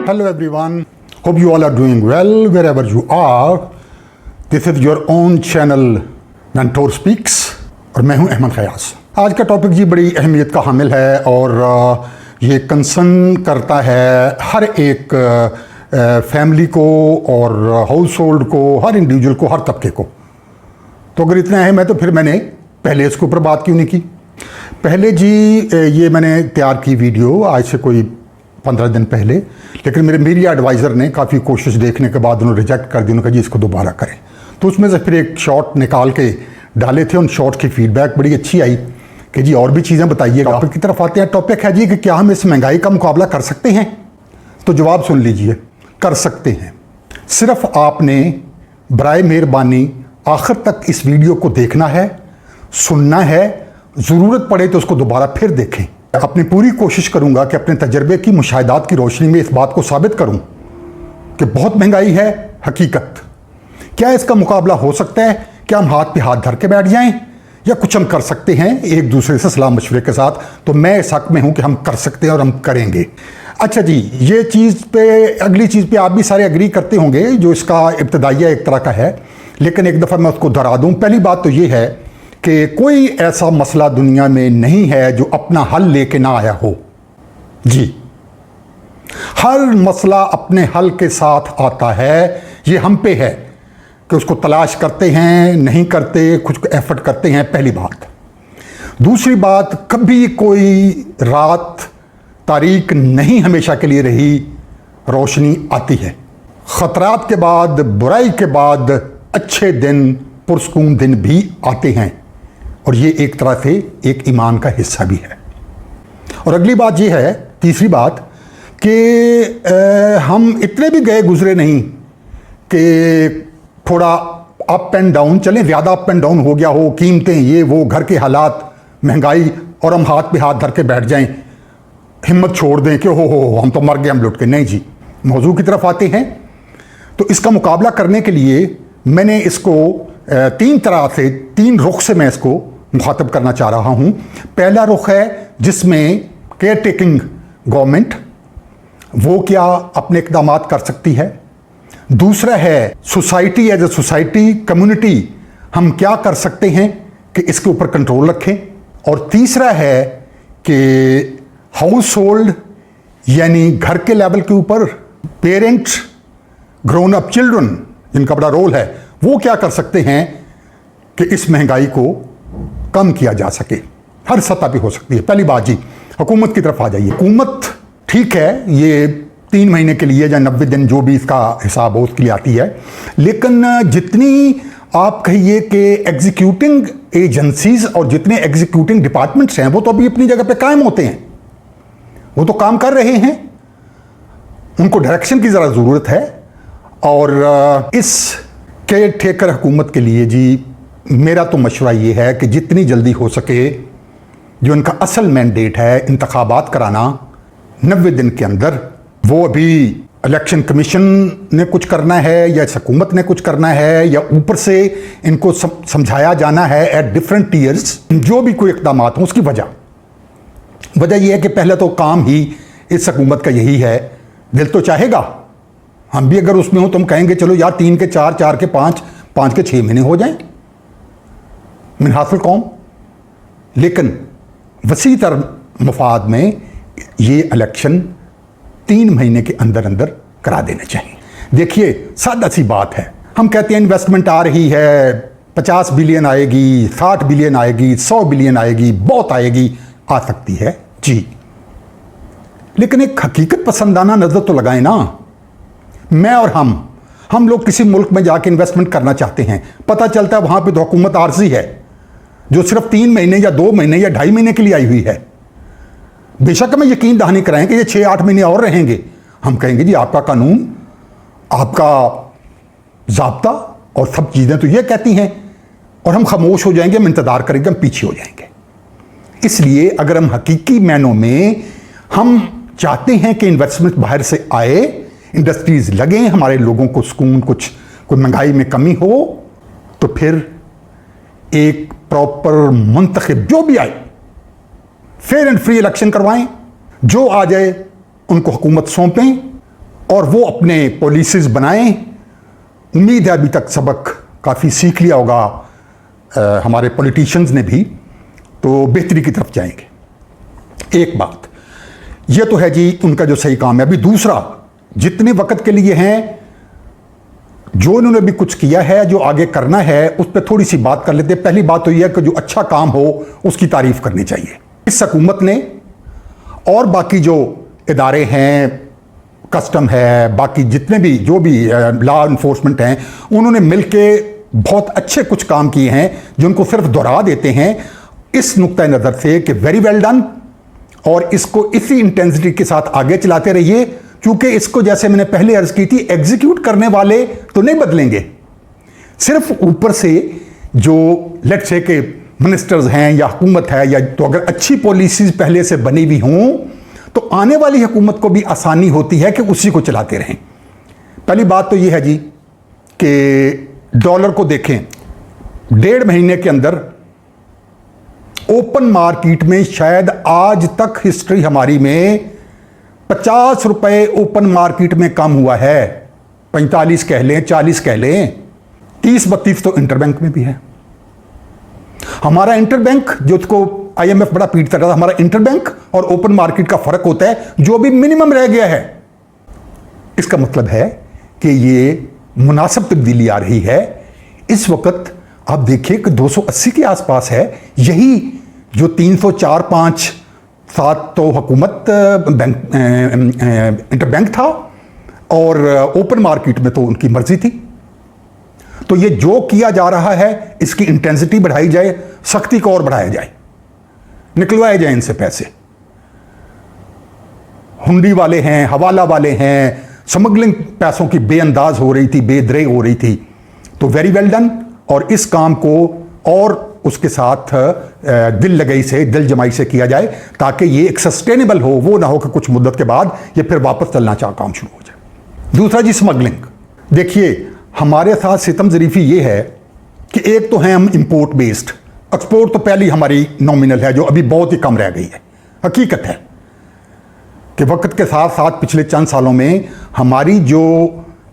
Hello everyone. Hope you all are doing well wherever you are. This is your own channel Mentor Speaks और मैं हूं अहमद ख़यास। आज का topic जी बड़ी अहमियत का हामिल है और ये कंसर्न करता है हर एक फैमिली को और हाउस होल्ड को, हर इंडिविजुअल को, हर तबके को। तो अगर इतना अहम है तो फिर मैंने पहले इसके ऊपर बात क्यों नहीं की। पहले जी ये मैंने तैयार की वीडियो आज से कोई 15 दिन पहले, लेकिन मेरे मीडिया एडवाइज़र ने काफ़ी कोशिश देखने के बाद उन्होंने रिजेक्ट कर दी। उन्होंने कहा जी इसको दोबारा करें। तो उसमें से फिर एक शॉर्ट निकाल के डाले थे। उन शॉर्ट की फीडबैक बड़ी अच्छी आई कि जी और भी चीज़ें बताइएगा। टॉपिक की तरफ आते हैं। टॉपिक है जी कि क्या हम इस महंगाई का मुकाबला कर सकते हैं। तो जवाब सुन लीजिए, कर सकते हैं। सिर्फ आपने बराए मेहरबानी आखिर तक इस वीडियो को देखना है, सुनना है, ज़रूरत पड़े तो उसको दोबारा फिर देखें। अपनी पूरी कोशिश करूंगा कि अपने तजर्बे की मुशाहिदात की रोशनी में इस बात को साबित करूं कि बहुत महंगाई है हकीकत। क्या इसका मुकाबला हो सकता है? क्या हम हाथ पे हाथ धर के बैठ जाएं या कुछ हम कर सकते हैं एक दूसरे से सलाह मशवरे के साथ? तो मैं इस हक में हूं कि हम कर सकते हैं और हम करेंगे। अच्छा जी, ये चीज़ पे, अगली चीज़ पे आप भी सारे एग्री करते होंगे जो इसका इब्तदाइया एक तरह का है, लेकिन एक दफ़ा मैं उसको दोहरा दूँ। पहली बात तो ये है कि कोई ऐसा मसला दुनिया में नहीं है जो अपना हल लेके ना आया हो। जी, हर मसला अपने हल के साथ आता है। ये हम पे है कि उसको तलाश करते हैं, नहीं करते, कुछ एफर्ट करते हैं। पहली बात। दूसरी बात, कभी कोई रात तारीक नहीं हमेशा के लिए रही, रोशनी आती है। खतरात के बाद, बुराई के बाद अच्छे दिन, पुरसकून दिन भी आते हैं और ये एक तरह से एक ईमान का हिस्सा भी है। और अगली बात ये है, तीसरी बात, कि हम इतने भी गए गुजरे नहीं कि थोड़ा अप एंड डाउन चलें। ज़्यादा अप एंड डाउन हो गया हो, कीमतें, ये वो, घर के हालात, महंगाई, और हम हाथ पे हाथ धर के बैठ जाएं, हिम्मत छोड़ दें कि हो हम तो मर गए, हम लुट के। नहीं जी, मौजू की तरफ आते हैं। तो इसका मुकाबला करने के लिए मैंने इसको तीन तरह से, तीन रुख से मैं इसको मुखातब करना चाह रहा हूँ। पहला रुख है जिसमें केयर टेकिंग गवर्नमेंट, वो क्या अपने इक़दामात कर सकती है। दूसरा है society, as a society, community, हम क्या कर सकते हैं कि इसके ऊपर कंट्रोल रखें। और तीसरा है कि हाउस होल्ड यानी घर के लेवल के ऊपर पेरेंट्स, ग्रोन अप चिल्ड्रन, जिनका बड़ा रोल है, वो क्या कर सकते हैं कि इस महंगाई को कम किया जा सके। हर सतह पे हो सकती है। पहली बात जी, हुकूमत की तरफ आ जाइए। हुकूमत ठीक है, ये 3 महीने के लिए या 90 दिन जो भी इसका हिसाब हो उसके लिए आती है, लेकिन जितनी आप कहिए कि एग्जीक्यूटिंग एजेंसीज और जितने एग्जीक्यूटिंग डिपार्टमेंट्स हैं वो तो अभी अपनी जगह पे कायम होते हैं, वो तो काम कर रहे हैं। उनको डायरेक्शन की ज़रा ज़रूरत है। और इस केयर टेकर हुकूमत के लिए जी मेरा तो मशवरा ये है कि जितनी जल्दी हो सके जो इनका असल मैंडेट है इंतखाबात कराना 90 दिन के अंदर, वो अभी इलेक्शन कमीशन ने कुछ करना है या इस हुकूमत ने कुछ करना है या ऊपर से इनको समझाया जाना है एट डिफरेंट टीयर्स, जो भी कोई इक़दाम हो उसकी वजह यह है कि पहले तो काम ही इस हुकूमत का यही है। दिल तो चाहेगा, हम भी अगर उसमें हो तो हम कहेंगे चलो यार 3 के 4, 4 के 5, 5 के 6 महीने हो जाएं मिन हासिल कौम। लेकिन वसी तर मफाद में ये इलेक्शन 3 महीने के अंदर अंदर करा देने चाहिए। देखिए, सादा सी बात है, हम कहते हैं इन्वेस्टमेंट आ रही है, 50 बिलियन आएगी, 60 बिलियन आएगी, 100 बिलियन आएगी, बहुत आएगी, आ सकती है जी, लेकिन एक हकीकत पसंदाना नजर तो लगाएं ना। मैं और हम लोग किसी मुल्क में जाके इन्वेस्टमेंट करना चाहते हैं, पता चलता है वहां पे तो हुकूमत आरजी है जो सिर्फ 3 महीने या 2 महीने या 2.5 महीने के लिए आई हुई है। बेशक हमें यकीन दहानी कराएं कि ये 6-8 महीने और रहेंगे, हम कहेंगे जी आपका कानून, आपका ज़ाब्ता और सब चीज़ें तो ये कहती हैं, और हम खामोश हो जाएंगे, हम इंतज़ार करेंगे, हम पीछे हो जाएंगे। इसलिए अगर हम हकीकी मायनों में हम चाहते हैं कि इन्वेस्टमेंट बाहर से आए, इंडस्ट्रीज लगें, हमारे लोगों को सुकून, कुछ कोई महंगाई में कमी हो, तो फिर एक प्रॉपर मुंतखब जो भी आए, फेयर एंड फ्री इलेक्शन करवाएं, जो आ जाए उनको हुकूमत सौंपें और वो अपने पॉलिसीज बनाएं। उम्मीद है अभी तक सबक काफ़ी सीख लिया होगा हमारे पॉलिटिशियंस ने भी, तो बेहतरी की तरफ जाएंगे। एक बात ये तो है जी उनका जो सही काम है। अभी दूसरा, जितने वक्त के लिए हैं, जो उन्होंने भी कुछ किया है, जो आगे करना है, उस पर थोड़ी सी बात कर लेते हैं। पहली बात तो यह है कि जो अच्छा काम हो उसकी तारीफ करनी चाहिए। इस हुकूमत ने और बाकी जो इदारे हैं, कस्टम है, बाकी जितने भी जो भी लॉ इन्फोर्समेंट हैं, उन्होंने मिलके बहुत अच्छे कुछ काम किए हैं जिनको सिर्फ दोहरा देते हैं इस नुक्ता नज़र से कि वेरी वेल डन, और इसको इसी इंटेंसिटी के साथ आगे चलाते रहिए, क्योंकि इसको जैसे मैंने पहले अर्ज की थी, एग्जीक्यूट करने वाले तो नहीं बदलेंगे। सिर्फ ऊपर से जो लेट्स से के मिनिस्टर्स हैं या हुकूमत है, या तो अगर अच्छी पॉलिसीज पहले से बनी हुई हों तो आने वाली हुकूमत को भी आसानी होती है कि उसी को चलाते रहें। पहली बात तो यह है जी कि डॉलर को देखें, 1.5 महीने के अंदर ओपन मार्केट में शायद आज तक हिस्ट्री हमारी में 50 रुपए ओपन मार्केट में कम हुआ है। 45 कह लें, 40 कह लें, 30-32 तो इंटरबैंक में भी है। हमारा इंटरबैंक, जो उसको IMF बड़ा पीटता था, हमारा इंटरबैंक और ओपन मार्केट का फर्क होता है जो भी मिनिमम रह गया है। इसका मतलब है कि ये मुनासिब तब्दीली आ रही है। इस वक्त आप देखिए कि 280 के आसपास है। यही जो 304, 5, 7 तो हुकूमत बैंक इंटरबैंक था, और ओपन मार्केट में तो उनकी मर्जी थी। तो ये जो किया जा रहा है इसकी इंटेंसिटी बढ़ाई जाए, सख्ती को और बढ़ाया जाए, निकलवाए जाए इनसे पैसे। हुंडी वाले हैं, हवाला वाले हैं, स्मगलिंग पैसों की बेअंदाज हो रही थी, बेदरे हो रही थी, तो वेरी वेल डन। और इस काम को और उसके साथ दिल लगाई से, दिल जमाई से किया जाए, ताकि ये एक सस्टेनेबल हो, वो ना हो कि कुछ मुद्दत के बाद ये फिर वापस चलना चाह काम शुरू हो जाए। दूसरा जी स्मगलिंग। देखिए हमारे साथ सितम ज़रीफ़ी ये है कि एक तो है हम इंपोर्ट बेस्ड, एक्सपोर्ट तो पहली हमारी नॉमिनल है, जो अभी बहुत ही कम रह गई है। हकीकत है कि वक्त के साथ साथ पिछले चंद सालों में हमारी जो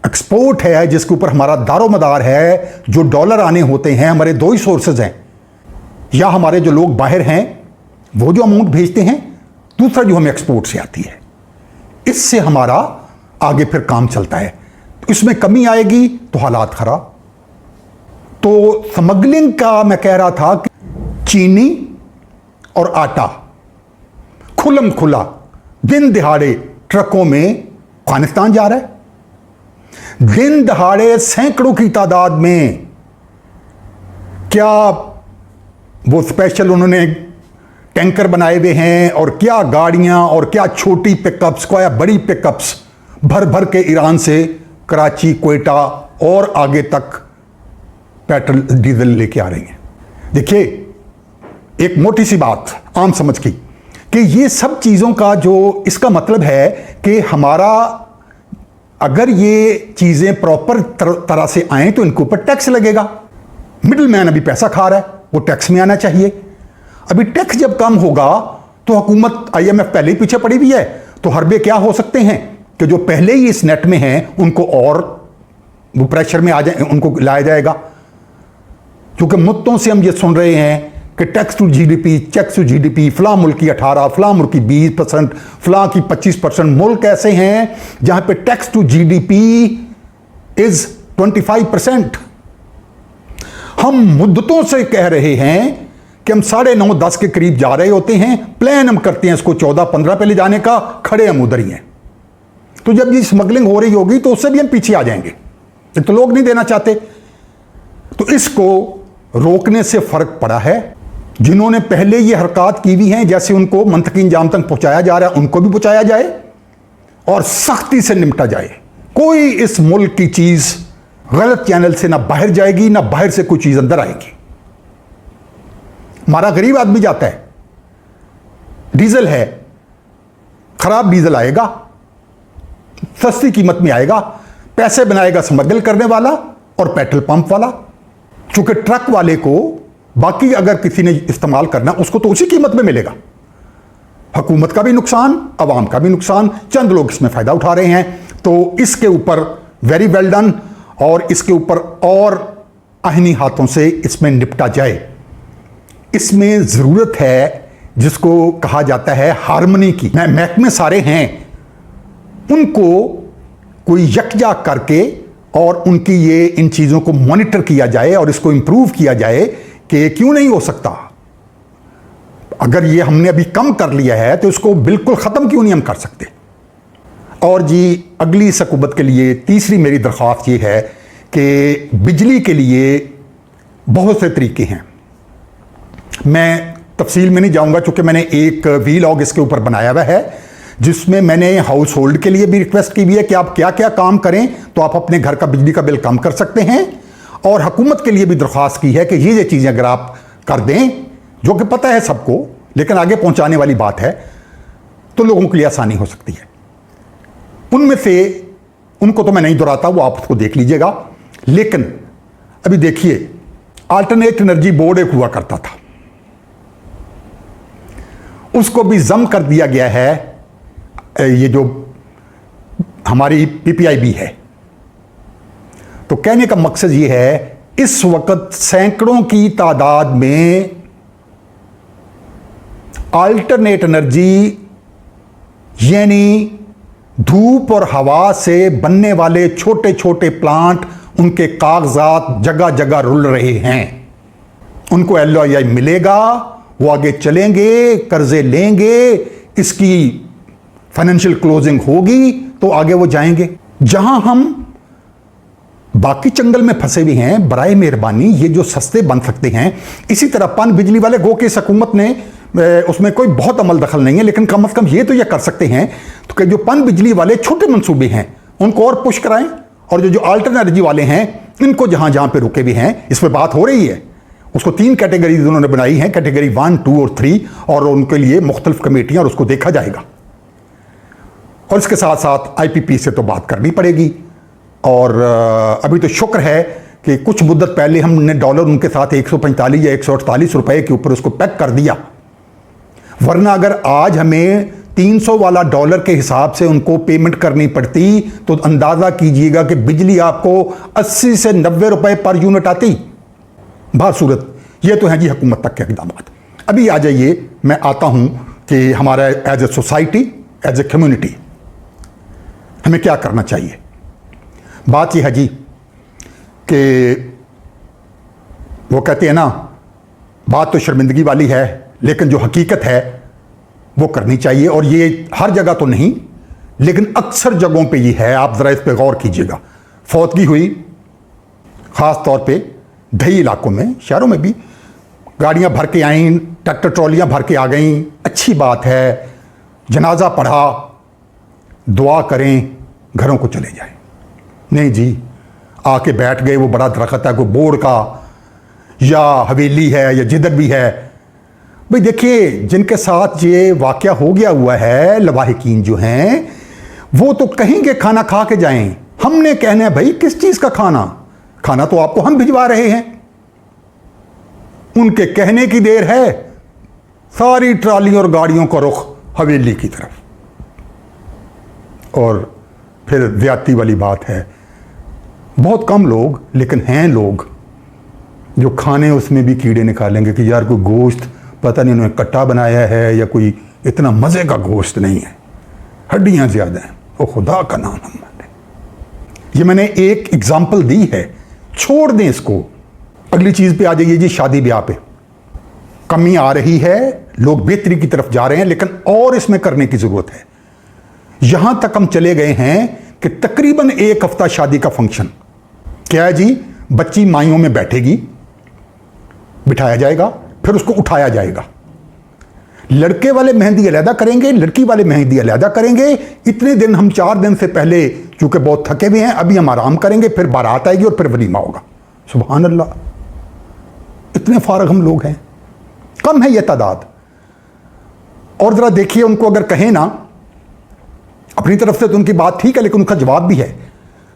एक्सपोर्ट है, जिसके ऊपर हमारा दारोमदार है, जो डॉलर आने होते हैं, हमारे दो ही सोर्सेज हैं। या हमारे जो लोग बाहर हैं वो जो अमाउंट भेजते हैं, दूसरा जो हमें एक्सपोर्ट से आती है, इससे हमारा आगे फिर काम चलता है। तो इसमें कमी आएगी तो हालात खराब। तो स्मगलिंग का मैं कह रहा था कि चीनी और आटा खुलम खुला दिन दिहाड़े ट्रकों में अफगानिस्तान जा रहा है। दिन दहाड़े सैकड़ों की तादाद में, क्या वो स्पेशल उन्होंने टैंकर बनाए हुए हैं, और क्या गाड़ियां, और क्या छोटी पिकअप्स, क्या बड़ी पिकअप्स भर भर के ईरान से कराची, कोयटा और आगे तक पेट्रोल डीजल लेके आ रही हैं। देखिए एक मोटी सी बात आम समझ की कि ये सब चीज़ों का जो इसका मतलब है कि हमारा अगर ये चीज़ें प्रॉपर तरह से आएँ तो इनके ऊपर टैक्स लगेगा। मिडिल मैन अभी पैसा खा रहा है, वो टैक्स में आना चाहिए। अभी टैक्स जब कम होगा तो हुकूमत IMF पहले ही पीछे पड़ी हुई है, तो हरबे क्या हो सकते हैं कि जो पहले ही इस नेट में हैं उनको और वो प्रेशर में आ जाए, उनको लाया जाएगा। क्योंकि मुद्दों से हम ये सुन रहे हैं कि tax to GDP, tax to GDP, फलां मुल्क की 18, फलां मुल्क की 20%, फलां की 25%। मुल्क ऐसे हैं जहां पे टैक्स टू GDP इज 25%। हम मुद्दतों से कह रहे हैं कि हम 9.5-10 के करीब जा रहे होते हैं, प्लान हम करते हैं इसको 14-15 पे ले जाने का, खड़े हम उधर ही हैं। तो जब ये स्मगलिंग हो रही होगी तो उससे भी हम पीछे आ जाएंगे। एक तो लोग नहीं देना चाहते, तो इसको रोकने से फर्क पड़ा है। जिन्होंने पहले ये हरकत की हुई हैं, जैसे उनको मंतकी इंजाम तक पहुंचाया जा रहा है, उनको भी पहुंचाया जाए और सख्ती से निपटा जाए। कोई इस मुल्क की चीज गलत चैनल से ना बाहर जाएगी, ना बाहर से कोई चीज अंदर आएगी। हमारा गरीब आदमी जाता है, डीजल है, खराब डीजल आएगा, सस्ती कीमत में आएगा, पैसे बनाएगा स्मगल करने वाला और पेट्रोल पंप वाला। क्योंकि ट्रक वाले को बाकी अगर किसी ने इस्तेमाल करना उसको तो उसी कीमत में मिलेगा। हुकूमत का भी नुकसान, अवाम का भी नुकसान, चंद लोग इसमें फ़ायदा उठा रहे हैं। तो इसके ऊपर वेरी वेल डन, और इसके ऊपर और आहनी हाथों से इसमें निपटा जाए। इसमें ज़रूरत है जिसको कहा जाता है हार्मनी की। महकमे सारे हैं, उनको कोई यकजा करके और उनकी ये इन चीज़ों को मॉनिटर किया जाए और इसको इम्प्रूव किया जाए कि क्यों नहीं हो सकता। अगर ये हमने अभी कम कर लिया है तो इसको बिल्कुल ख़त्म क्यों नहीं हम कर सकते। और जी अगली सकुबत के लिए तीसरी मेरी दरख्वास्त ये है कि बिजली के लिए बहुत से तरीके हैं। मैं तफसील में नहीं जाऊंगा क्योंकि मैंने एक वीलॉग इसके ऊपर बनाया हुआ है जिसमें मैंने हाउस होल्ड के लिए भी रिक्वेस्ट की हुई है कि आप क्या क्या काम करें तो आप अपने घर का बिजली का बिल कम कर सकते हैं, और हुकूमत के लिए भी दरख्वास्त की है कि ये चीज़ें अगर आप कर दें, जो कि पता है सबको लेकिन आगे पहुंचाने वाली बात है, तो लोगों के लिए आसानी हो सकती है। उनमें से उनको तो मैं नहीं दोहराता, वो आप उसको देख लीजिएगा। लेकिन अभी देखिए, अल्टरनेट एनर्जी बोर्ड एक हुआ करता था, उसको भी जम कर दिया गया है। ये जो हमारी पीपीआईबी है, तो कहने का मकसद ये है इस वक्त सैकड़ों की तादाद में अल्टरनेट एनर्जी यानी धूप और हवा से बनने वाले छोटे छोटे प्लांट, उनके कागजात जगह जगह रुल रहे हैं। उनको LOI मिलेगा, वो आगे चलेंगे, कर्जे लेंगे, इसकी फाइनेंशियल क्लोजिंग होगी तो आगे वो जाएंगे। जहां हम बाकी चंगल में फंसे भी हैं, बराए मेहरबानी ये जो सस्ते बन सकते हैं। इसी तरह पन बिजली वाले गो के हुकूमत ने उसमें कोई बहुत अमल दखल नहीं है, लेकिन कम से कम ये तो ये कर सकते हैं तो कि जो पन बिजली वाले छोटे मंसूबे हैं उनको और पुश कराएं, और जो अल्टरनेट एनर्जी वाले हैं इनको जहां जहां पे रुके भी हैं, इस पर बात हो रही है। उसको 3 कैटेगरीज उन्होंने बनाई हैं, कैटेगरी 1, 2 और 3, और उनके लिए मुख्तलिफ कमेटियां, और उसको देखा जाएगा। और इसके साथ साथ IPP से तो बात करनी पड़ेगी। और अभी तो शुक्र है कि कुछ मुद्दत पहले हमने डॉलर उनके साथ 145 या 148 रुपए के ऊपर उसको पैक कर दिया, वरना अगर आज हमें 300 वाला डॉलर के हिसाब से उनको पेमेंट करनी पड़ती तो अंदाज़ा कीजिएगा कि बिजली आपको 80 से 90 रुपए पर यूनिट आती। बासूरत ये तो है जी हुकूमत तक के इक़दाम। अभी आ जाइए, मैं आता हूँ कि हमारा as a society, as a community हमें क्या करना चाहिए। बात यह है जी कि वो कहते हैं ना, बात तो शर्मिंदगी वाली है लेकिन जो हकीकत है वो करनी चाहिए। और ये हर जगह तो नहीं, लेकिन अक्सर जगहों पे ये है। आप ज़रा इस पर गौर कीजिएगा। फौतगी हुई, ख़ास तौर पे दही इलाकों में, शहरों में भी गाड़ियां भर के आईं, ट्रैक्टर ट्रॉलियां भर के आ गईं, अच्छी बात है। जनाजा पढ़ा, दुआ करें, घरों को चले जाएं। नहीं जी, आके बैठ गए, वो बड़ा दरख्त है कोई बोर्ड का या हवेली है या जिधर भी है। भाई देखिए, जिनके साथ ये वाक़या हो गया हुआ है, लवाहिकीन जो हैं, वो तो कहेंगे खाना खा के जाएं। हमने कहना है भाई किस चीज़ का खाना, खाना तो आपको हम भिजवा रहे हैं। उनके कहने की देर है, सारी ट्राली और गाड़ियों का रुख हवेली की तरफ। और फिर ज़्यादती वाली बात है, बहुत कम लोग, लेकिन हैं लोग जो खाने उसमें भी कीड़े निकालेंगे कि यार कोई गोश्त पता नहीं उन्होंने कट्टा बनाया है या कोई इतना मज़े का गोश्त नहीं है, हड्डियां ज़्यादा हैं। ओ खुदा का नाम हम माने। ये मैंने एक एग्जाम्पल दी है, छोड़ दें इसको। अगली चीज़ पे आ जाइए जी, शादी ब्याह पे कमी आ रही है, लोग बेहतरी की तरफ जा रहे हैं, लेकिन और इसमें करने की ज़रूरत है। यहां तक हम चले गए हैं कि तकरीबन 1 हफ्ता शादी का फंक्शन क्या है जी, बच्ची माइयों में बैठेगी, बिठाया जाएगा, फिर उसको उठाया जाएगा। लड़के वाले मेहंदी अलहदा करेंगे, लड़की वाले मेहंदी अलहदा करेंगे। इतने दिन हम 4 दिन से पहले चूंकि बहुत थके हुए हैं, अभी हम आराम करेंगे, फिर बारात आएगी और फिर वलीमा होगा। सुभान अल्लाह, इतने फारग हम लोग हैं, कम है ये तादाद। और जरा देखिए, उनको अगर कहें ना अपनी तरफ से तो उनकी बात ठीक है, लेकिन उनका जवाब भी है।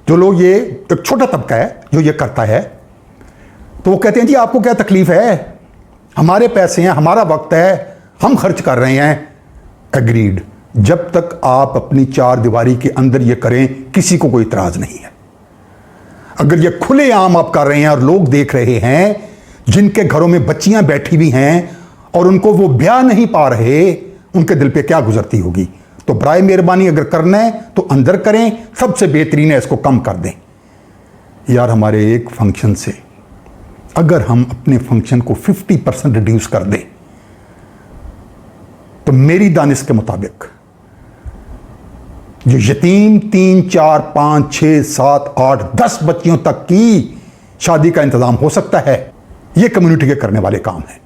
जो लोग, ये एक छोटा तबका है जो ये करता है, तो वो कहते हैं जी आपको क्या तकलीफ है, हमारे पैसे हैं, हमारा वक्त है, हम खर्च कर रहे हैं, एग्रीड। जब तक आप अपनी चार दीवारी के अंदर ये करें किसी को कोई इतराज नहीं है। अगर ये खुलेआम आप कर रहे हैं और लोग देख रहे हैं, जिनके घरों में बच्चियां बैठी हुई हैं और उनको वो ब्याह नहीं पा रहे, उनके दिल पे क्या गुजरती होगी। तो बराए मेहरबानी अगर करना है तो अंदर करें, सबसे बेहतरीन है इसको कम कर दें। यार हमारे एक फंक्शन से अगर हम अपने फंक्शन को 50% रिड्यूस कर दें तो मेरी दानिश के मुताबिक जो यतीम 3, 4, 5, 6, 7, 8, 10 बच्चियों तक की शादी का इंतजाम हो सकता है। ये कम्युनिटी के करने वाले काम हैं।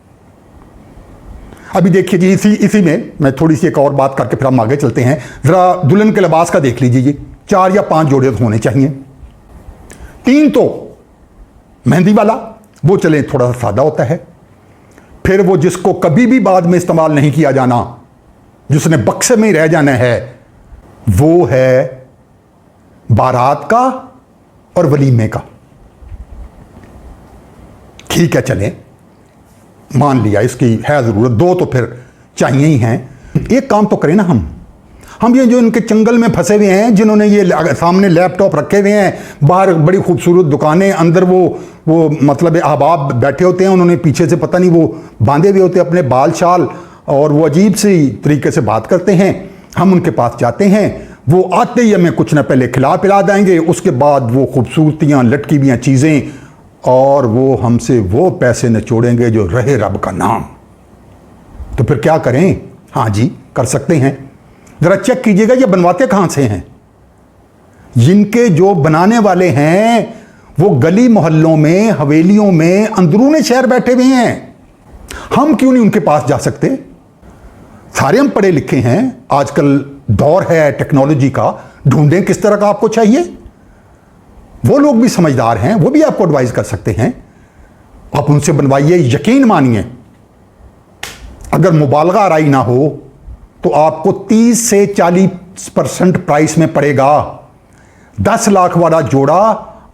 अभी देखिए जी, इसी में मैं थोड़ी सी एक और बात करके फिर हम आगे चलते हैं। जरा दुल्हन के लिबास का देख लीजिए जी, 4 या 5 जोड़े तो होने चाहिए। 3 तो मेहंदी वाला, वो चले थोड़ा सा सादा होता है। फिर वो जिसको कभी भी बाद में इस्तेमाल नहीं किया जाना, जिसने बक्से में ही रह जाना है, वो है बारात का और वलीमे का। ठीक है, चलें, मान लिया इसकी है ज़रूरत, 2 तो फिर चाहिए ही हैं। एक काम तो करें ना हम ये जो इनके चंगल में फंसे हुए हैं, जिन्होंने ये सामने लैपटॉप रखे हुए हैं, बाहर बड़ी खूबसूरत दुकानें, अंदर वो मतलब अहबाब बैठे होते हैं, उन्होंने पीछे से पता नहीं वो बांधे हुए होते अपने बाल शाल, और वो अजीब सी तरीके से बात करते हैं। हम उनके पास जाते हैं, वो आते ही हमें कुछ ना पहले खिला पिला देंगे, उसके बाद वो खूबसूरतियाँ लटकी हुई चीज़ें, और वो हमसे वो पैसे निचोड़ेंगे जो रहे रब का नाम। तो फिर क्या करें? हाँ जी, कर सकते हैं। जरा चेक कीजिएगा ये बनवाते कहां से हैं। जिनके जो बनाने वाले हैं वो गली मोहल्लों में, हवेलियों में, अंदरूने शहर बैठे हुए हैं। हम क्यों नहीं उनके पास जा सकते? सारे हम पढ़े लिखे हैं, आजकल दौर है टेक्नोलॉजी का, ढूंढें किस तरह का आपको चाहिए। वो लोग भी समझदार हैं, वो भी आपको एडवाइस कर सकते हैं। आप उनसे बनवाइए, यकीन मानिए अगर मुबालगा आराई ना हो तो आपको 30 से 40% प्राइस में पड़ेगा। 10 लाख वाला जोड़ा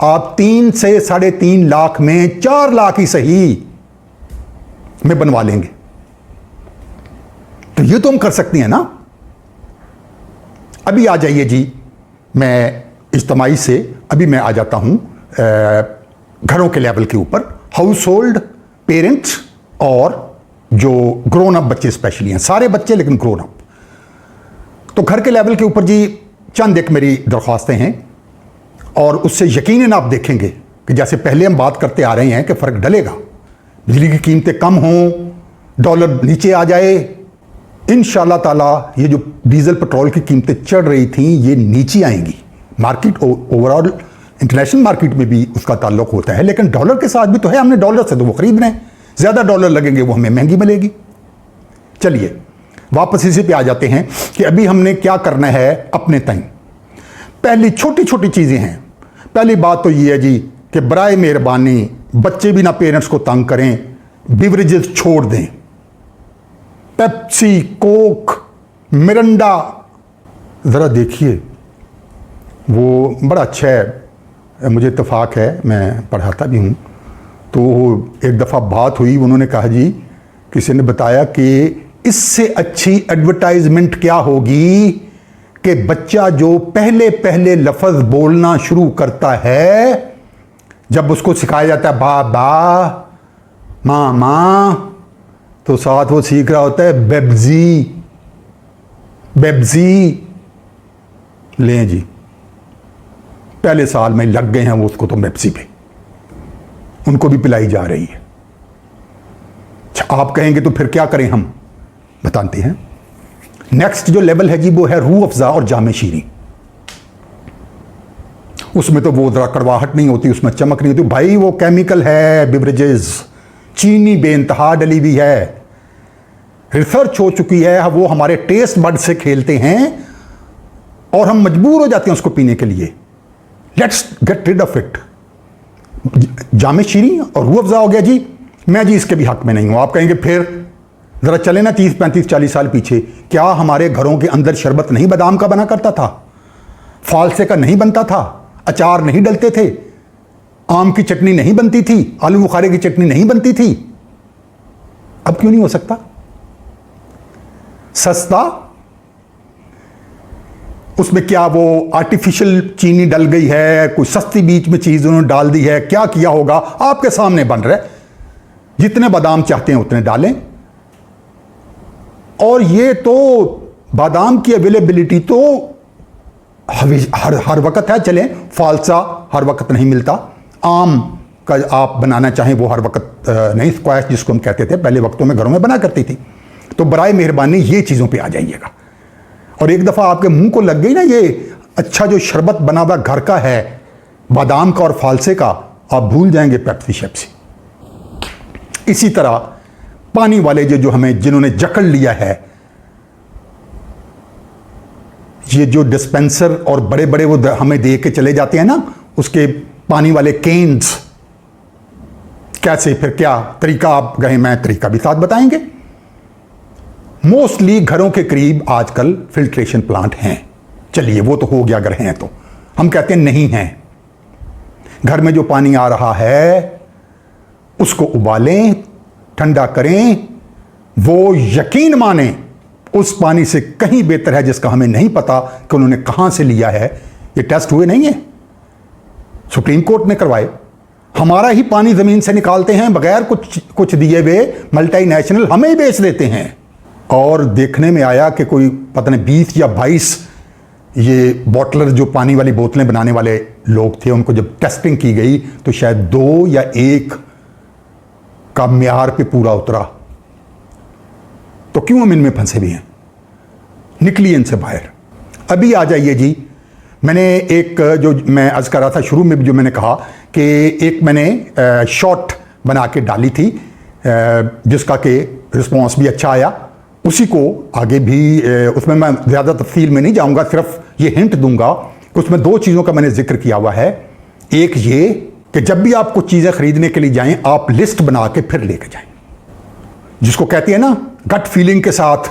आप 3 से 3.5 लाख में, 4 लाख ही सही में बनवा लेंगे। तो ये तो हम कर सकते हैं ना। अभी आ जाइए जी, मैं इज्तिमाई से अभी मैं आ जाता हूं घरों के लेवल के ऊपर, हाउस होल्ड, पेरेंट्स और जो ग्रोन अप बच्चे स्पेशली हैं, सारे बच्चे लेकिन ग्रोन अप। तो घर के लेवल के ऊपर जी चंद एक मेरी दरख्वास्तें हैं, और उससे यकीनन आप देखेंगे कि जैसे पहले हम बात करते आ रहे हैं कि फ़र्क डलेगा, बिजली की कीमतें कम हों, डॉलर नीचे आ जाए, इंशाअल्लाह ताला ये जो डीजल पेट्रोल की कीमतें चढ़ रही थी ये नीचे आएंगी। मार्केट ओवरऑल इंटरनेशनल मार्केट में भी उसका ताल्लुक होता है, लेकिन डॉलर के साथ भी तो है, हमने डॉलर से तो वो खरीद रहे हैं, ज़्यादा डॉलर लगेंगे वो हमें महंगी मिलेगी। चलिए वापस इसी पे आ जाते हैं कि अभी हमने क्या करना है अपने टाइम। पहली छोटी छोटी चीज़ें हैं। पहली बात तो ये है जी कि बराए मेहरबानी बच्चे भी ना पेरेंट्स को तंग करें, बिवरेजेस छोड़ दें। पेप्सी, कोक, मिरिंडा, ज़रा देखिए वो बड़ा अच्छा है, मुझे इत्तेफाक है, मैं पढ़ाता भी हूँ। तो एक दफ़ा बात हुई, उन्होंने कहा जी, किसी ने बताया कि इससे अच्छी एडवर्टाइजमेंट क्या होगी कि बच्चा जो पहले पहले लफ्ज़ बोलना शुरू करता है, जब उसको सिखाया जाता है बाबा, मामा, तो साथ वो सीख रहा होता है बेब्जी, बेब्जी। लें जी, पहले साल में लग गए हैं वो उसको तो बेब्जी पे, उनको भी पिलाई जा रही है। आप कहेंगे तो फिर क्या करें हम, बताते हैं। नेक्स्ट जो लेवल है जी वो है रूह अफ़ज़ा और जामे शीरी। उसमें तो वो ज़रा कड़वाहट नहीं होती, उसमें चमक नहीं होती भाई, वो केमिकल है, बिवरेजेस, चीनी बेइंतहा डली हुई है, रिसर्च हो चुकी है, वो हमारे टेस्ट बड से खेलते हैं और हम मजबूर हो जाते हैं उसको पीने के लिए। Let's get rid of it. जामे शीरी और रूह अफ़ज़ा हो गया जी, मैं जी इसके भी हक में नहीं हूं। आप कहेंगे फिर ज़रा चले ना 30, 35, 40 साल पीछे, क्या हमारे घरों के अंदर शरबत नहीं बादाम का बना करता था, फालसे का नहीं बनता था, अचार नहीं डलते थे, आम की चटनी नहीं बनती थी, आलू बुखारे की चटनी नहीं बनती थी? अब क्यों नहीं हो सकता? सस्ता, उसमें क्या वो आर्टिफिशियल चीनी डल गई है, कोई सस्ती बीच में चीज उन्होंने डाल दी है, क्या किया होगा आपके सामने बन रहा है। जितने बादाम चाहते हैं उतने डालें। और ये तो बादाम की अवेलेबिलिटी तो हर वक्त है। चलें, फालसा हर वक्त नहीं मिलता। आम का आप बनाना चाहें वो हर वक्त नहीं, स्क्वैश जिसको हम कहते थे पहले वक्तों में घरों में बना करती थी। तो बराए मेहरबानी ये चीज़ों पे आ जाइएगा। और एक दफ़ा आपके मुंह को लग गई ना ये अच्छा जो शरबत बना हुआ घर का है बादाम का और फालसे का, आप भूल जाएंगे पेप्सी शेप्सी। इसी तरह पानी वाले जो हमें जिन्होंने जकड़ लिया है, ये जो डिस्पेंसर और बड़े बड़े वो हमें दे के चले जाते हैं ना, उसके पानी वाले केन्स, कैसे फिर क्या तरीका आप गए, मैं तरीका भी साथ बताएंगे। मोस्टली घरों के करीब आजकल फिल्ट्रेशन प्लांट हैं। चलिए वो तो हो गया अगर हैं तो। हम कहते हैं नहीं हैं। घर में जो पानी आ रहा है उसको उबालें, ठंडा करें, वो यकीन माने उस पानी से कहीं बेहतर है, जिसका हमें नहीं पता कि उन्होंने कहां से लिया है। ये टेस्ट हुए नहीं है, सुप्रीम कोर्ट ने करवाए। हमारा ही पानी जमीन से निकालते हैं बगैर कुछ दिए हुए, मल्टीनेशनल हमें ही बेच देते हैं। और देखने में आया कि कोई पता नहीं 20 या 22 ये बॉटलर जो पानी वाली बोतलें बनाने वाले लोग थे, उनको जब टेस्टिंग की गई तो शायद 2 या 1 का म्यार पे पूरा उतरा। तो क्यों हम इनमें फंसे भी हैं? निकलिए इनसे बाहर। अभी आ जाइए जी। मैंने एक जो मैं अर्ज कर रहा था शुरू में भी, जो मैंने कहा कि एक मैंने शॉर्ट बना के डाली थी जिसका कि रिस्पॉन्स भी अच्छा आया। उसी को आगे भी उसमें मैं ज़्यादा तफसील में नहीं जाऊंगा, सिर्फ ये हिंट दूंगा कि उसमें 2 चीज़ों का मैंने जिक्र किया हुआ है। एक ये कि जब भी आप कुछ चीज़ें खरीदने के लिए जाएं, आप लिस्ट बना के फिर लेके जाएं। जिसको कहते हैं ना गट फीलिंग के साथ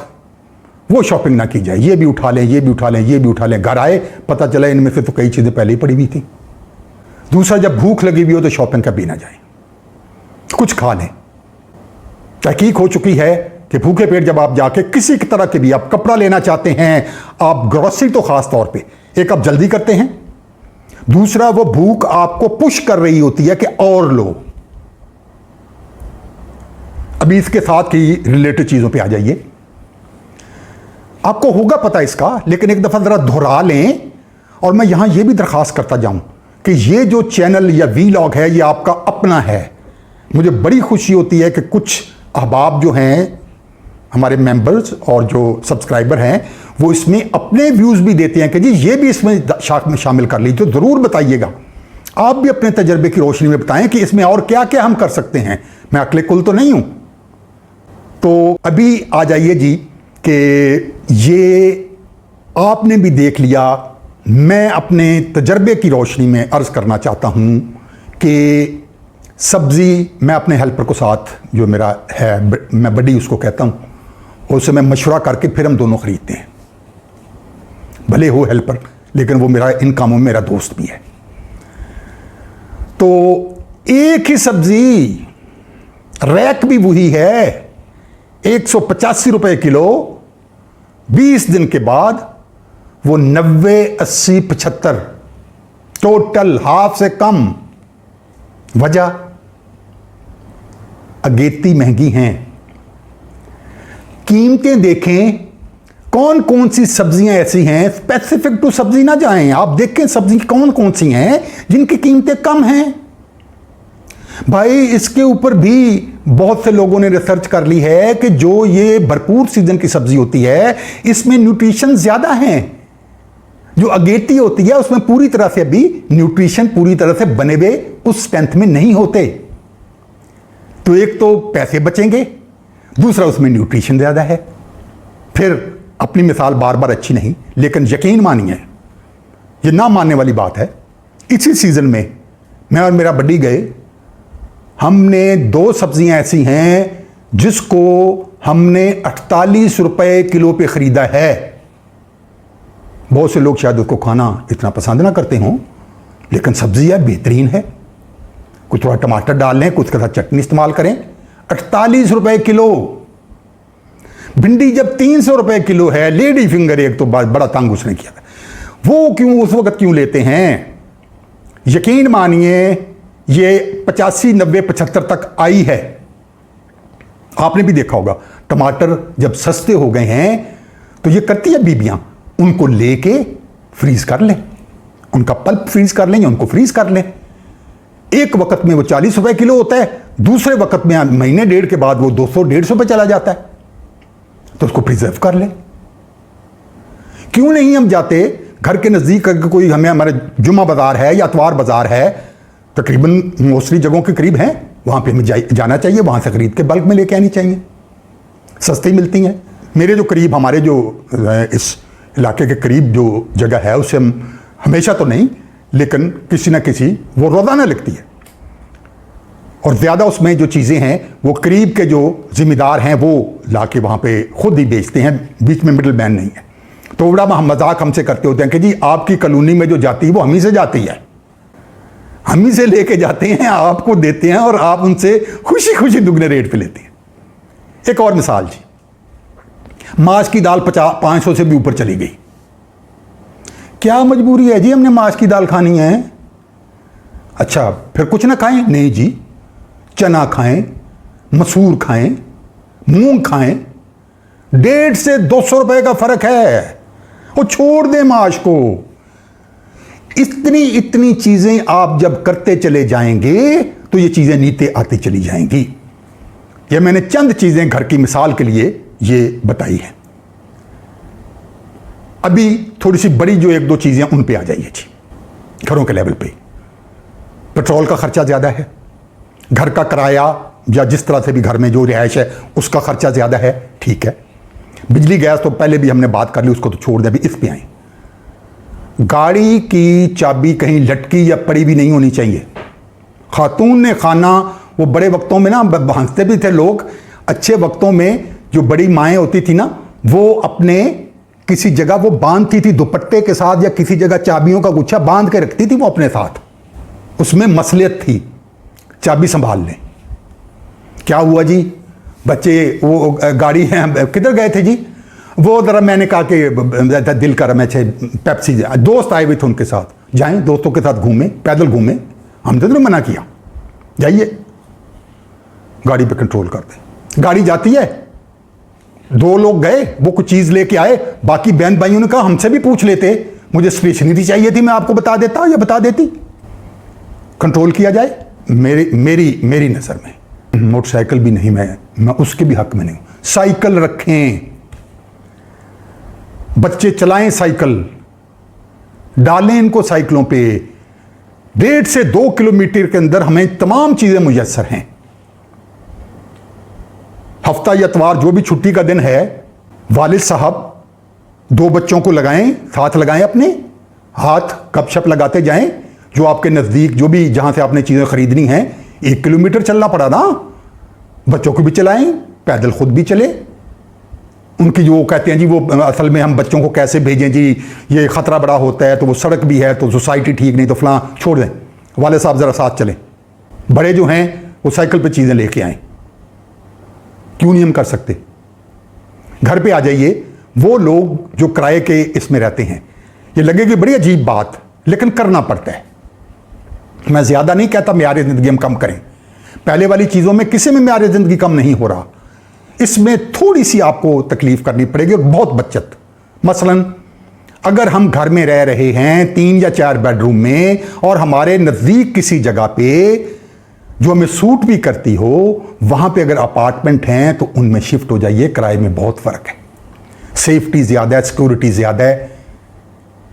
वो शॉपिंग ना की जाए। ये भी उठा लें, ये भी उठा लें, ये भी उठा लें। घर आए पता चला इनमें से तो कई चीज़ें पहले ही पड़ी हुई थी। दूसरा, जब भूख लगी हुई हो तो शॉपिंग कभी ना जाएं, कुछ खा लें। तहकीक हो चुकी है कि भूखे पेट जब आप जाके किसी की तरह के भी आप कपड़ा लेना चाहते हैं, आप ग्रोसरी तो खास तौर पे, एक आप जल्दी करते हैं, दूसरा वो भूख आपको पुश कर रही होती है कि और लो। अभी इसके साथ ही रिलेटेड चीजों पे आ जाइए। आपको होगा पता इसका, लेकिन एक दफा जरा दोहरा लें। और मैं यहां यह भी दरखास्त करता जाऊं कि ये जो चैनल या वीलॉग है ये आपका अपना है। मुझे बड़ी खुशी होती है कि कुछ अहबाब जो हैं, हमारे मेंबर्स और जो सब्सक्राइबर हैं, वो इसमें अपने व्यूज़ भी देते हैं कि जी ये भी इसमें शामिल कर लीजिए। तो ज़रूर बताइएगा, आप भी अपने तजर्बे की रोशनी में बताएं कि इसमें और क्या क्या हम कर सकते हैं। मैं अकले कुल तो नहीं हूं। तो अभी आ जाइए जी कि ये आपने भी देख लिया। मैं अपने तजर्बे की रोशनी में अर्ज़ करना चाहता हूं कि सब्ज़ी मैं अपने हेल्पर को साथ, जो मेरा है, मैं बड़ी उसको कहता हूं, उससे मैं मशवरा करके फिर हम दोनों खरीदते हैं। भले हो हेल्पर, लेकिन वो मेरा इन कामों में मेरा दोस्त भी है। तो एक ही सब्जी, रैक भी वही है, 185 रुपए किलो। 20 दिन के बाद वो 90, 80, 75 टोटल, हाफ से कम। वजह अगेती महंगी हैं। कीमतें देखें, कौन कौन सी सब्जियां ऐसी हैं, स्पेसिफिक टू सब्जी ना जाएं, आप देखें सब्जी कौन कौन सी हैं जिनकी कीमतें कम हैं। भाई इसके ऊपर भी बहुत से लोगों ने रिसर्च कर ली है कि जो ये भरपूर सीजन की सब्जी होती है इसमें न्यूट्रिशन ज्यादा है। जो अगेती होती है उसमें पूरी तरह से अभी न्यूट्रिशन पूरी तरह से बने हुए उस स्ट्रेंथ में नहीं होते। तो एक तो पैसे बचेंगे, दूसरा उसमें न्यूट्रिशन ज्यादा है। फिर अपनी मिसाल बार बार अच्छी नहीं, लेकिन यकीन मानिए ये ना मानने वाली बात है। इसी सीजन में मैं और मेरा बड्डी गए, हमने 2 सब्जियां ऐसी हैं जिसको हमने 48 रुपए किलो पे खरीदा है। बहुत से लोग शायद उसको खाना इतना पसंद ना करते हों, लेकिन सब्जी है, बेहतरीन है। कुछ थोड़ा टमाटर डाल लें, कुछ के साथ चटनी इस्तेमाल करें। 48 रुपए किलो। भिंडी जब 300 रुपए किलो है, लेडी फिंगर एक तो बड़ा तंग उसने किया। वो क्यों उस वक्त क्यों लेते हैं? यकीन मानिए ये 85, 90, 75 तक आई है। आपने भी देखा होगा टमाटर जब सस्ते हो गए हैं तो ये करती है बीबियां, उनको लेके फ्रीज कर लें, उनका पल्प फ्रीज कर लें या उनको फ्रीज कर लें। एक वक्त में वो 40 रुपए किलो होता है, दूसरे वक्त में महीने डेढ़ के बाद वो 200, 150 रुपए चला जाता है, तो उसको प्रिजर्व कर लें। क्यों नहीं हम जाते घर के नजदीक, कोई हमें हमारे जुम्मा बाजार है या अतवार बाजार है, तकरीबन मोस्टली जगहों के करीब हैं, वहां पे हमें जाना चाहिए, वहां से खरीद के बल्क में लेके आनी चाहिए, सस्ती मिलती हैं। मेरे जो करीब, हमारे जो इस इलाके के करीब जो जगह है, उससे हम हमेशा तो नहीं लेकिन किसी ना किसी वो रोजाना लगती है, और ज़्यादा उसमें जो चीज़ें हैं वो करीब के जो जिम्मेदार हैं वो लाके वहाँ पे खुद ही बेचते हैं, बीच में मिडिल मैन नहीं है। तो बड़ा हम मजाक हमसे करते होते हैं कि जी आपकी कॉलोनी में जो जाती है वो हम ही से जाती है, हम ही से लेके जाते हैं, आपको देते हैं और आप उनसे खुशी खुशी दुगने रेट पे लेते हैं। एक और मिसाल जी, माश की दाल 500 से भी ऊपर चली गई। क्या मजबूरी है जी हमने माश की दाल खानी है? अच्छा फिर कुछ ना खाएं? नहीं जी, चना खाएं, मसूर खाएं, मूंग खाएं। 150 से 200 रुपए का फर्क है, वो छोड़ दें माश को। इतनी चीजें आप जब करते चले जाएंगे तो ये चीजें नीचे आती चली जाएंगी। ये मैंने चंद चीजें घर की मिसाल के लिए ये बताई है। अभी थोड़ी सी बड़ी जो 1-2 चीजें उन पे आ जाइए जी। घरों के लेवल पे पेट्रोल का खर्चा ज्यादा है, घर का किराया या जिस तरह से भी घर में जो रिहाइश है उसका खर्चा ज्यादा है, ठीक है। बिजली गैस तो पहले भी हमने बात कर ली, उसको तो छोड़ दे। अभी इस पे आए, गाड़ी की चाबी कहीं लटकी या पड़ी भी नहीं होनी चाहिए। खातून ने खाना, वो बड़े वक्तों में ना हंसते भी थे लोग, अच्छे वक्तों में जो बड़ी माएँ होती थी ना, वो अपने किसी जगह वो बांधती थी दुपट्टे के साथ, या किसी जगह चाबियों का गुच्छा बांध के रखती थी वो अपने साथ, उसमें मसलियत थी, चाबी संभाल लें। क्या हुआ जी, बच्चे वो गाड़ी है, किधर गए थे जी? वो जरा मैंने कहा कि दिल कर मैं पेप्सी, दोस्त आए हुए थे उनके साथ, जाएं दोस्तों के साथ घूमें, पैदल घूमें, हमने तो मना किया, जाइए गाड़ी पे कंट्रोल कर दें। गाड़ी जाती है, 2 लोग गए, वो कुछ चीज लेके आए, बाकी बहन भाइयों ने कहा हमसे भी पूछ लेते, मुझे स्टेशनरी चाहिए थी, मैं आपको बता देता या बता देती। कंट्रोल किया जाए। मेरी नजर में मोटरसाइकिल भी नहीं, मैं उसके भी हक में नहीं। साइकिल रखें, बच्चे चलाएं साइकिल, डालें इनको साइकिलों पे। 1.5 से 2 किलोमीटर के अंदर हमें तमाम चीजें मुयस्सर हैं। हफ्ता या इतवार जो भी छुट्टी का दिन है, वालिद साहब 2 बच्चों को लगाएं, साथ लगाएं, अपने हाथ गपशप लगाते जाएं। जो आपके नजदीक जो भी जहां से आपने चीजें खरीदनी हैं, 1 किलोमीटर चलना पड़ा ना, बच्चों को भी चलाएं, पैदल खुद भी चले। उनकी जो कहते हैं जी वो असल में हम बच्चों को कैसे भेजें जी, ये खतरा बड़ा होता है, तो वो सड़क भी है तो सोसाइटी ठीक नहीं, तो फलां छोड़ दें, वाले साहब जरा साथ चलें। बड़े जो हैं वो साइकिल पे चीजें लेके आएं, क्यों नहीं हम कर सकते? घर पे आ जाइए। वो लोग जो किराए के इसमें रहते हैं, ये लगेगी बड़ी अजीब बात, लेकिन करना पड़ता है। मैं ज्यादा नहीं कहता म्यार जिंदगी हम कम करें, पहले वाली चीजों में किसी में म्यार जिंदगी कम नहीं हो रहा, इसमें थोड़ी सी आपको तकलीफ करनी पड़ेगी, बहुत बचत। मसलन अगर हम घर में रह रहे हैं 3 या 4 बेडरूम में, और हमारे नजदीक किसी जगह पे जो हमें सूट भी करती हो, वहां पे अगर अपार्टमेंट हैं तो उनमें शिफ्ट हो जाइए। किराए में बहुत फर्क है, सेफ्टी ज्यादा है, सिक्योरिटी ज्यादा है,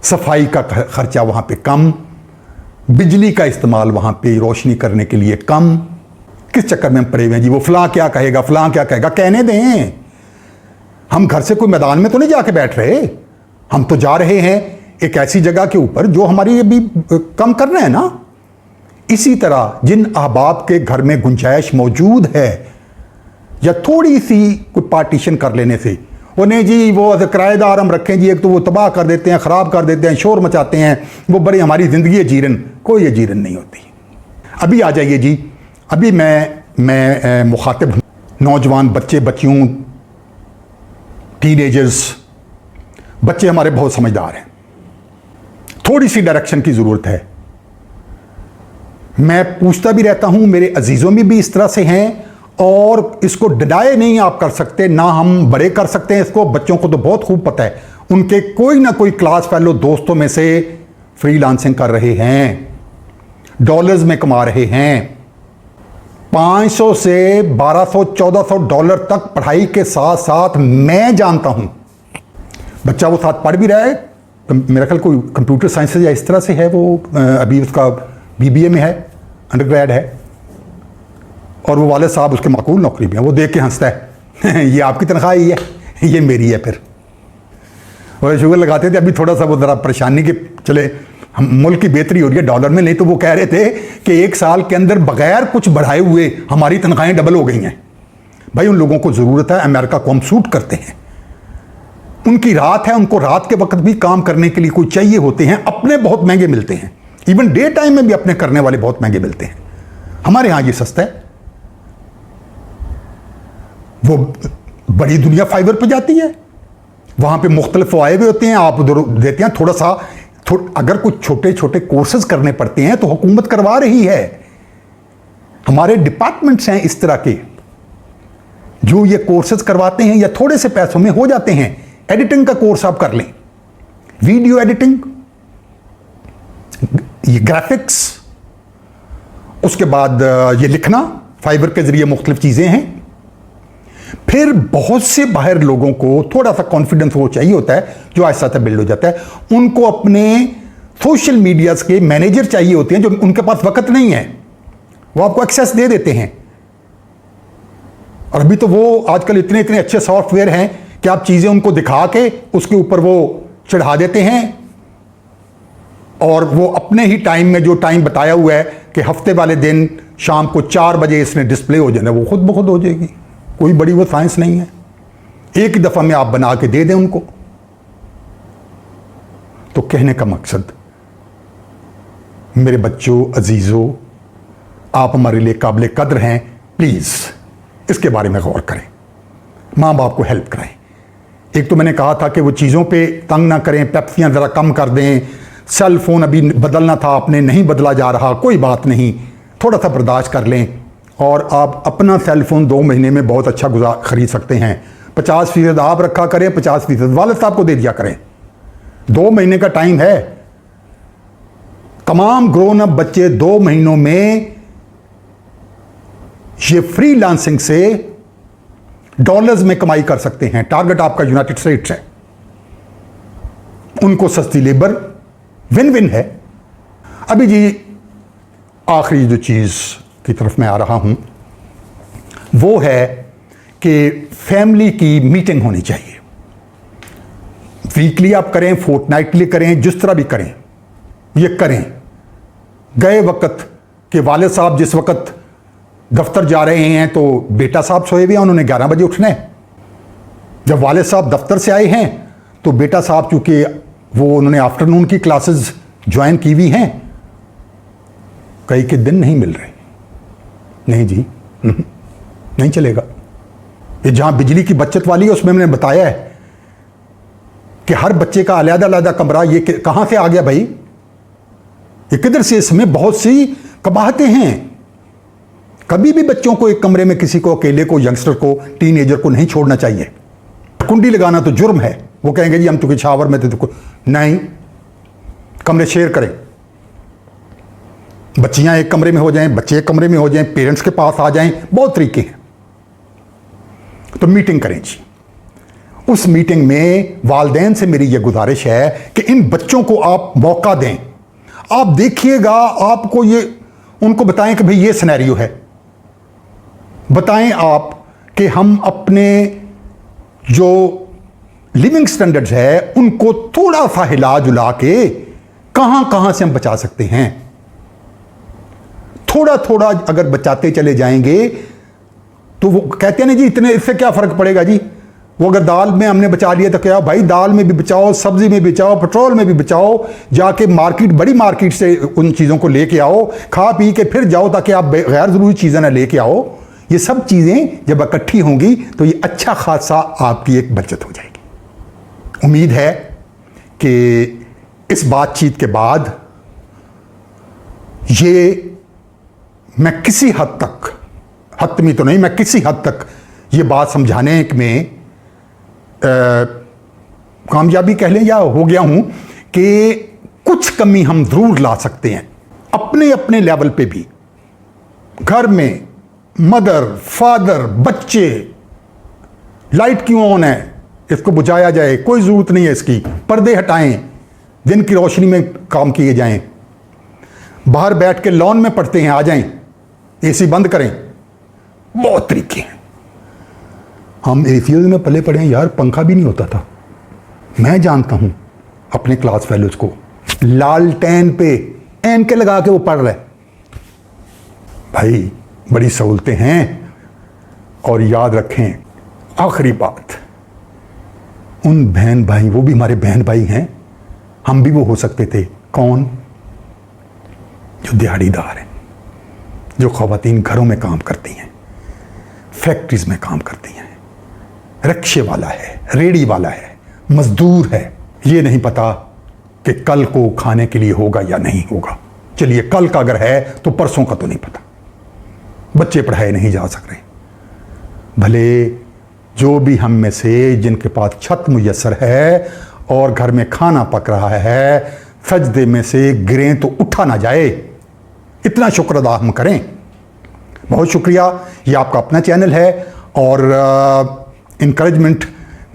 सफाई का खर्चा वहां पे कम, बिजली का इस्तेमाल वहां पे रोशनी करने के लिए कम। किस चक्कर में हम पड़े हुए हैं जी, वो फलां क्या कहेगा, फलां क्या कहेगा, कहने दें। हम घर से कोई मैदान में तो नहीं जाके बैठ रहे, हम तो जा रहे हैं एक ऐसी जगह के ऊपर जो हमारी अभी कम करना है ना। इसी तरह जिन अहबाब के घर में गुंजाइश मौजूद है, या थोड़ी सी कोई पार्टीशन कर लेने से, वो नहीं जी वो किराएदार हम रखें जी, एक तो वो तबाह कर देते हैं, ख़राब कर देते हैं, शोर मचाते हैं, वो बड़ी हमारी ज़िंदगी जीरन, कोई जीरन नहीं होती। अभी आ जाइए जी, अभी मैं मुखातिब हूँ नौजवान बच्चे, बच्चियों, टीनेजर्स। बच्चे हमारे बहुत समझदार हैं, थोड़ी सी डायरेक्शन की ज़रूरत है। मैं पूछता भी रहता हूं, मेरे अजीज़ों में भी इस तरह से हैं, और इसको डिनाई नहीं आप कर सकते, ना हम बड़े कर सकते हैं इसको। बच्चों को तो बहुत खूब पता है, उनके कोई ना कोई क्लास फेलो दोस्तों में से फ्रीलांसिंग कर रहे हैं, डॉलर्स में कमा रहे हैं। 500 से 1200 1400 डॉलर तक पढ़ाई के साथ साथ मैं जानता हूं। बच्चा वो साथ पढ़ भी रहा है, मेरा ख्याल कोई कंप्यूटर साइंसेज या इस तरह से है, वो अभी उसका बीबीए में है, अंडरग्रेड है, और वो वाले साहब उसके माकूल नौकरी में है। वो देख के हंसता है ये आपकी तनख्वाह ही है, ये मेरी है। फिर और शुगर लगाते थे, अभी थोड़ा सा वो ज़रा परेशानी के चले, हम मुल्क की बेहतरी हो रही है डॉलर में, नहीं तो वो कह रहे थे कि 1 साल के अंदर बगैर कुछ बढ़ाए हुए हमारी तनख्वाहें डबल हो गई हैं। भाई उन लोगों को ज़रूरत है, अमेरिका को हम सूट करते हैं, उनकी रात है, उनको रात के वक्त भी काम करने के लिए कोई चाहिए होते हैं, अपने बहुत महंगे मिलते हैं, इवन डे टाइम में भी अपने करने वाले बहुत महंगे मिलते हैं। हमारे यहां ये सस्ता है, वो बड़ी दुनिया फाइबर पे जाती है, वहां पे मुख्तलिफ फायदे होते हैं, आप उधर देते हैं थोड़ा सा। अगर कुछ छोटे छोटे कोर्सेज करने पड़ते हैं तो हुकूमत करवा रही है। हमारे डिपार्टमेंट्स हैं इस तरह के जो ये कोर्सेज करवाते हैं, या थोड़े से पैसों में हो जाते हैं। एडिटिंग का कोर्स आप कर लें, वीडियो एडिटिंग, ये ग्राफिक्स, उसके बाद ये लिखना फाइबर के जरिए मुख्तलिफ चीजें हैं। फिर बहुत से बाहर लोगों को थोड़ा सा कॉन्फिडेंस वो चाहिए होता है, जो आहिस्ता आहिस्ता बिल्ड हो जाता है। उनको अपने सोशल मीडियाज के मैनेजर चाहिए होते हैं, जो उनके पास वक्त नहीं है, वो आपको एक्सेस दे देते हैं। और अभी तो वो आजकल इतने इतने अच्छे सॉफ्टवेयर हैं कि आप चीजें उनको दिखा के उसके ऊपर वो चढ़ा देते हैं, और वो अपने ही टाइम में, जो टाइम बताया हुआ है कि हफ्ते वाले दिन शाम को 4 बजे इसने डिस्प्ले हो जाना, वो खुद ब खुद हो जाएगी। कोई बड़ी वो साइंस नहीं है, एक ही दफा में आप बना के दे दें उनको। तो कहने का मकसद, मेरे बच्चों, अजीजों, आप हमारे लिए काबिल कद्र हैं, प्लीज इसके बारे में गौर करें, माँ बाप को हेल्प कराएं। एक तो मैंने कहा था कि वो चीज़ों पे तंग ना करें, पेप्सियाँ ज़रा कम कर दें, सेल फोन अभी बदलना था आपने, नहीं बदला जा रहा, कोई बात नहीं, थोड़ा सा बर्दाश्त कर लें, और आप अपना सेल फोन 2 महीने में बहुत अच्छा खरीद सकते हैं। 50% आप रखा करें, 50% वालिद साहब को दे दिया करें। 2 महीने का टाइम है। तमाम ग्रोन अप बच्चे 2 महीनों में ये फ्रीलांसिंग से डॉलर्स में कमाई कर सकते हैं। टारगेट आपका यूनाइटेड स्टेट्स है, उनको सस्ती लेबर, विन विन है। अभी जी आखिरी जो चीज़ की तरफ मैं आ रहा हूं वो है कि फैमिली की मीटिंग होनी चाहिए। वीकली आप करें, फोर्टनाइटली करें, जिस तरह भी करें, ये करें। गए वक्त के वालिद साहब जिस वक्त दफ्तर जा रहे हैं तो बेटा साहब सोए हुए हैं, उन्होंने 11 बजे उठना है। जब वालिद साहब दफ्तर से आए हैं तो बेटा साहब, चूंकि वो उन्होंने आफ्टरनून की क्लासेस ज्वाइन की हुई हैं, कई के दिन नहीं मिल रहे। नहीं जी, नहीं चलेगा। ये जहां बिजली की बचत वाली है उसमें मैंने बताया है कि हर बच्चे का अलग अलग कमरा, ये कहां से आ गया भाई, ये किधर से? इसमें बहुत सी कबाहतें हैं। कभी भी बच्चों को एक कमरे में, किसी को अकेले को, यंगस्टर को, टीनेजर को नहीं छोड़ना चाहिए। कुंडी लगाना तो जुर्म है। वो कहेंगे जी हम तो शावर में थे तो नहीं, कमरे शेयर करें। बच्चियां एक कमरे में हो जाएं, बच्चे एक कमरे में हो जाएं, पेरेंट्स के पास आ जाएं, बहुत तरीके हैं। तो मीटिंग करें जी। उस मीटिंग में वालिदैन से मेरी यह गुजारिश है कि इन बच्चों को आप मौका दें। आप देखिएगा, आपको ये उनको बताएं कि भाई ये सिनेरियो है। बताएं आप कि हम अपने जो लिविंग स्टैंडर्ड्स है उनको थोड़ा सा हिला जुला के कहां कहां से हम बचा सकते हैं। थोड़ा थोड़ा अगर बचाते चले जाएंगे तो वो कहते हैं ना जी इतने, इससे क्या फर्क पड़ेगा जी। वो अगर दाल में हमने बचा लिया तो क्या भाई, दाल में भी बचाओ, सब्जी में भी बचाओ, पेट्रोल में भी बचाओ। जाके मार्केट, बड़ी मार्केट से उन चीज़ों को लेके आओ, खा पी के फिर जाओ, ताकि आप गैर ज़रूरी चीज़ें ना लेके आओ। ये सब चीज़ें जब इकट्ठी होंगी तो ये अच्छा खासा आपकी एक बचत हो जाएगी। उम्मीद है कि इस बातचीत के बाद ये मैं किसी हद तक, हतमी तो नहीं, मैं किसी हद तक ये बात समझाने में कामयाबी कह लें या हो गया हूं कि कुछ कमी हम जरूर ला सकते हैं अपने अपने लेवल पे भी। घर में मदर, फादर, बच्चे, लाइट क्यों ऑन है, इसको बुझाया जाए, कोई जरूरत नहीं है इसकी, पर्दे हटाएं, दिन की रोशनी में काम किए जाएं, बाहर बैठ के लॉन में पढ़ते हैं, आ जाएं, एसी बंद करें, बहुत तरीके हैं। हम एसीज में पले पड़े हैं यार, पंखा भी नहीं होता था। मैं जानता हूं अपने क्लास फेलोज को, लालटेन पे एन के लगा के वो पढ़ रहे। भाई बड़ी सहूलतें हैं। और याद रखें, आखिरी बात, उन बहन भाई, वो भी हमारे बहन भाई हैं, हम भी वो हो सकते थे। कौन? जो दिहाड़ीदार हैं, जो ख़वातीन घरों में काम करती हैं, फैक्ट्रीज में काम करती हैं, रिक्शे वाला है, रेड़ी वाला है, मजदूर है। ये नहीं पता कि कल को खाने के लिए होगा या नहीं होगा। चलिए, कल का अगर है तो परसों का तो नहीं पता। बच्चे पढ़ाए नहीं जा सक रहे। भले जो भी हम में से जिनके पास छत मुयस्सर है और घर में खाना पक रहा है, सजदे में से गिरें तो उठा ना जाए, इतना शुक्र अदा हम करें। बहुत शुक्रिया। ये आपका अपना चैनल है और इनकरेजमेंट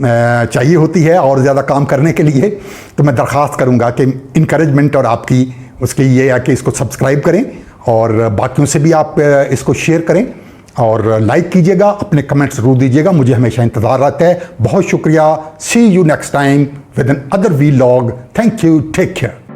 चाहिए होती है और ज़्यादा काम करने के लिए, तो मैं दरख्वास्त करूँगा कि इनकरेजमेंट और आपकी उसके ये है कि इसको सब्सक्राइब करें और बाकियों से भी आप इसको शेयर करें और लाइक कीजिएगा, अपने कमेंट्स ज़रूर दीजिएगा, मुझे हमेशा इंतज़ार रहता है। बहुत शुक्रिया। See you next time with another vlog. Thank you, take care.